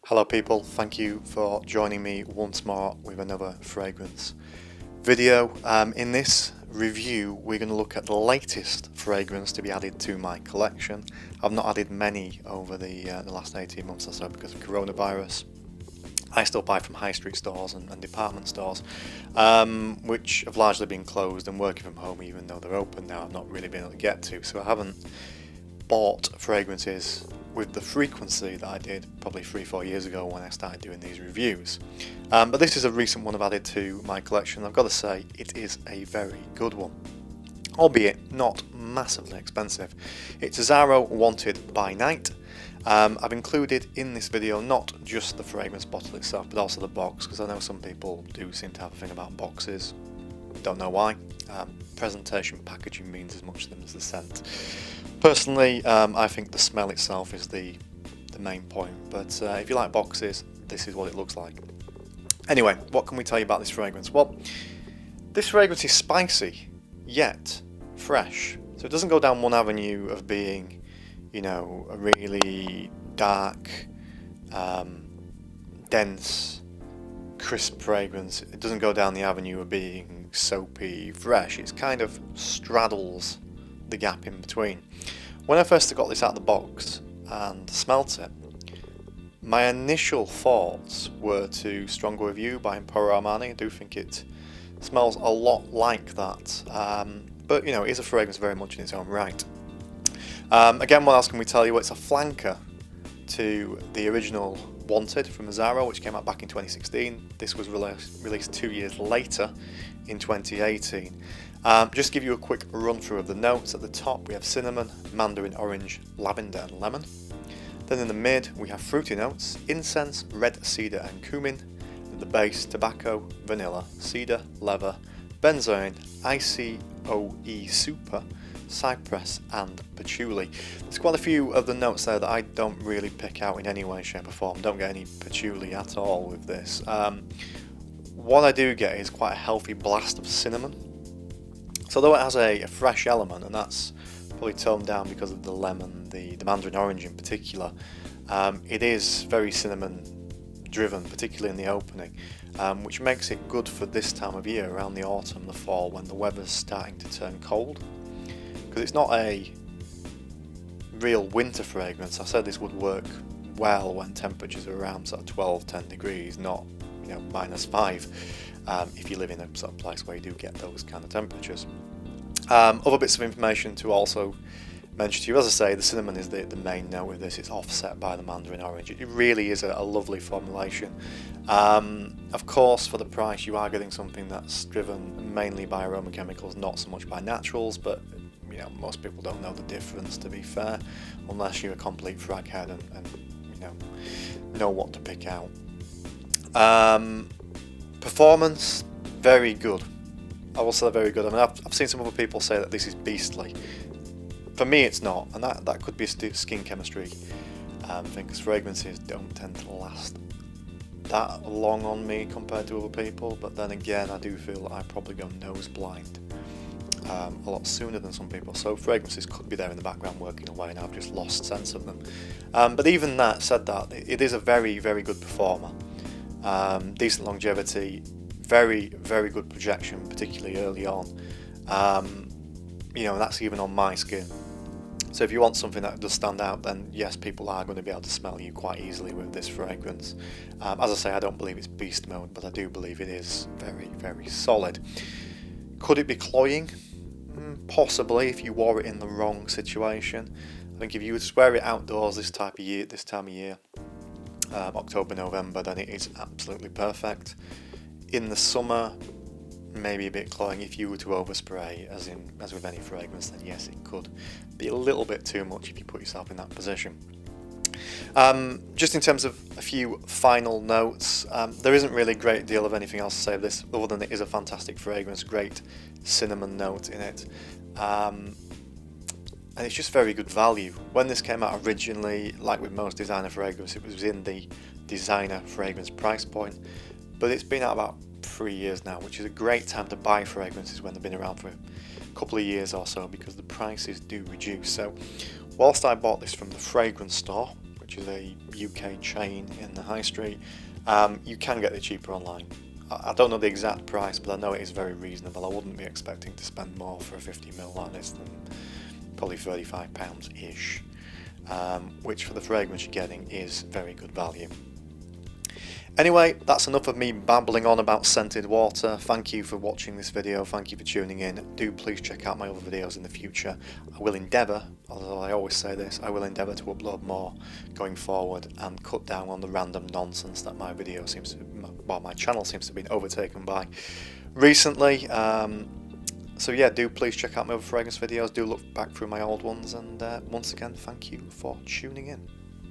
Hello people, thank you for joining me once more with another fragrance video. In this review we're going to look at the latest fragrance to be added to my collection. I've not added many over the last 18 months or so because of coronavirus. I still buy from high street stores and department stores, which have largely been closed and working from home even though they're open now. I've not really been able to get to, so I haven't bought fragrances with the frequency that I did probably 3-4 years ago when I started doing these reviews. But this is a recent one I've added to my collection. I've got to say it is a very good one, albeit not massively expensive. It's Azzaro Wanted by Night. I've included in this video not just the fragrance bottle itself but also the box, because I know some people do seem to have a thing about boxes. Don't know why. Presentation packaging means as much to them as the scent. Personally, I think the smell itself is the main point, but if you like boxes, this is what it looks like. Anyway, what can we tell you about this fragrance? Well, this fragrance is spicy, yet fresh. So it doesn't go down one avenue of being, you know, a really dark, dense, crisp fragrance. It doesn't go down the avenue of being soapy, fresh. It kind of straddles the gap in between. When I first got this out of the box and smelt it, my initial thoughts were to Stronger With You by Emporio Armani. I do think it smells a lot like that, but you know, it is a fragrance very much in its own right. Again, what else can we tell you? Well, it's a flanker to the original Wanted from Azzaro, which came out back in 2016. This was released 2 years later in 2018. Just to give you a quick run through of the notes. At the top we have cinnamon, mandarin orange, lavender and lemon. Then in the mid we have fruity notes, incense, red cedar and cumin. At the base, tobacco, vanilla, cedar, leather, benzoin, ICOE super, cypress and patchouli. There's quite a few of the notes there that I don't really pick out in any way, shape or form. Don't get any patchouli at all with this. What I do get is quite a healthy blast of cinnamon. So although it has a fresh element, and that's probably toned down because of the lemon, the mandarin orange in particular, it is very cinnamon driven, particularly in the opening, which makes it good for this time of year, around the autumn, the fall, when the weather's starting to turn cold. Because it's not a real winter fragrance. I said this would work well when temperatures are around sort of 12-10 degrees, not, you know, -5, if you live in a sort of place where you do get those kind of temperatures. Other bits of information to also mention to you, as I say, the cinnamon is the main note with this. It's offset by the mandarin orange. It really is a lovely formulation. Of course, for the price you are getting something that's driven mainly by aroma chemicals, not so much by naturals, but you know, most people don't know the difference, to be fair, unless you're a complete fraghead and you know what to pick out. Performance, very good. I will say very good. I mean, I've seen some other people say that this is beastly. For me, it's not, and that could be a skin chemistry thing, because fragrances don't tend to last that long on me compared to other people. But then again, I do feel that I probably go nose blind a lot sooner than some people. So fragrances could be there in the background working away, and I've just lost sense of them. But even that said, that it is a very, very good performer. Decent longevity, very, very good projection, particularly early on. You know, that's even on my skin. So if you want something that does stand out, then yes, people are going to be able to smell you quite easily with this fragrance. As I say, I don't believe it's beast mode, but I do believe it is very, very solid. Could it be cloying? Possibly, if you wore it in the wrong situation. I think if you were to wear it outdoors this time of year, October, November, then it is absolutely perfect. In the summer, maybe a bit cloying. If you were to overspray, as with any fragrance, then yes, it could be a little bit too much if you put yourself in that position. Just in terms of a few final notes, there isn't really a great deal of anything else to say of this, other than it is a fantastic fragrance, great cinnamon note in it, and it's just very good value. When this came out originally, like with most designer fragrance, it was in the designer fragrance price point, but it's been out about 3 years now, which is a great time to buy fragrances when they've been around for a couple of years or so, because the prices do reduce. So whilst I bought this from the fragrance store, which is a UK chain in the high street. You can get it cheaper online. I don't know the exact price, but I know it is very reasonable. I wouldn't be expecting to spend more for a 50ml like this than probably £35-ish, which for the fragrance you're getting is very good value. Anyway, that's enough of me babbling on about scented water. Thank you for watching this video, thank you for tuning in. Do please check out my other videos in the future. I will endeavour, although I always say this, I will endeavour to upload more going forward and cut down on the random nonsense that my video seems to, well, my channel seems to have been overtaken by recently. So yeah, do please check out my other fragrance videos, do look back through my old ones, and once again, thank you for tuning in.